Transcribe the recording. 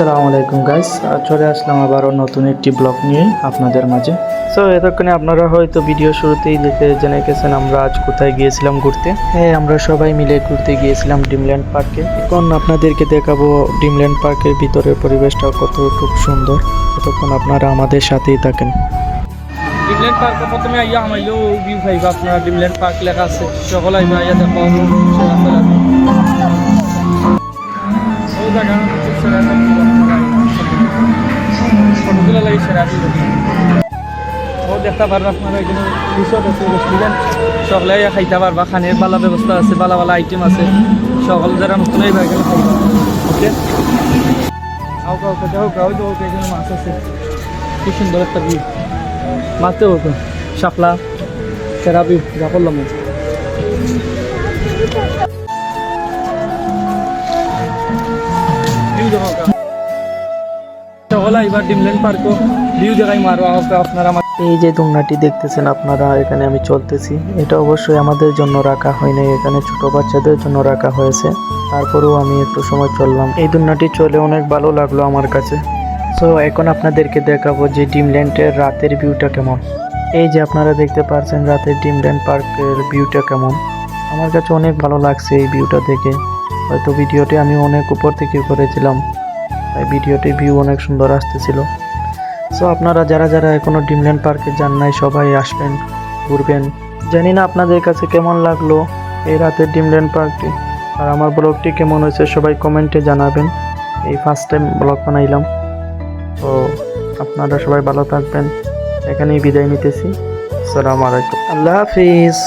আসসালামু আলাইকুম গাইস, চলে আসলাম আবারও নতুন একটি ব্লগ নিয়ে আপনাদের মাঝে। সো এতক্ষণে আপনারা হয়তো ভিডিও শুরুতেই দেখে জেনে গেছেন আমরা আজ কোথায় গিয়েছিলাম ঘুরতে। হ্যাঁ, আমরা সবাই মিলে ঘুরতে গিয়েছিলাম ড্রিমল্যান্ড পার্কে। এখন আপনাদেরকে দেখাবো ড্রিমল্যান্ড পার্কের ভিতরের পরিবেশটা কতটুকু সুন্দর। ততক্ষণ আপনারা আমাদের সাথেই থাকেন। ড্রিমল্যান্ড পার্কে প্রথমে আইয়া আমাইলেও ভিউ পাইবা। আপনারা ড্রিমল্যান্ড পার্ক লেখা আছে, সকল আইবা আইয়া দেখো ফটোগুলো লাগে সেরা ও দেখতে পারবা। আপনারা এখানে রিসোর্ট আছে, রেস্টুরেন্ট, সকলে আইয়া খাইতে পারবা। খানের ভালো ব্যবস্থা আছে, ভালো ভালো আইটেম আছে। সকল যারা নতুন আইবা এখানে খাইবা। ওকে, এখানে মাছ আছে, কি সুন্দর একটা ভিউ। মাছতে হতো শাপলা সেরাবি যা করলাম। এবার ড্রিমল্যান্ড পার্কও ভিউ দেখাই মারো আপনারা। এই যে দুমনাটি দেখতেছেন আপনারা, এখানে আমি চলতেছি। এটা অবশ্যই আমাদের জন্য রাখা হয়নি, এখানে ছোট বাচ্চাদের জন্য রাখা হয়েছে। তারপরেও আমি একটু সময় চললাম। এই দুমনাটি চলে অনেক ভালো লাগলো আমার কাছে। সো এখন আপনাদেরকে দেখাবো যে ড্রিমল্যান্ডের রাতের ভিউটা কেমন। এই যে আপনারা দেখতে পাচ্ছেন রাতের ড্রিমল্যান্ড পার্কের ভিউটা কেমন। আমার কাছে অনেক ভালো লাগছে এই ভিউটা দেখে। হয়তো ভিডিওটি আমি অনেক উপর থেকে করেছিলাম, তাই ভিডিওটি ভিউ অনেক সুন্দর আসতেছিল। সো আপনারা যারা যারা এখনও ড্রিমল্যান্ড পার্কে যান নাই, সবাই আসবেন, ঘুরবেন। জানি না আপনাদের কাছে কেমন লাগলো এই রাতের ড্রিমল্যান্ড পার্কটি, আর আমার ব্লগটি কেমন হয়েছে সবাই কমেন্টে জানাবেন। এই ফার্স্ট টাইম ব্লগ বানাইলাম। তো আপনারা সবাই ভালো থাকবেন, এখানেই বিদায় নিতেছি। আসসালামু আলাইকুম, আল্লাহ হাফিজ।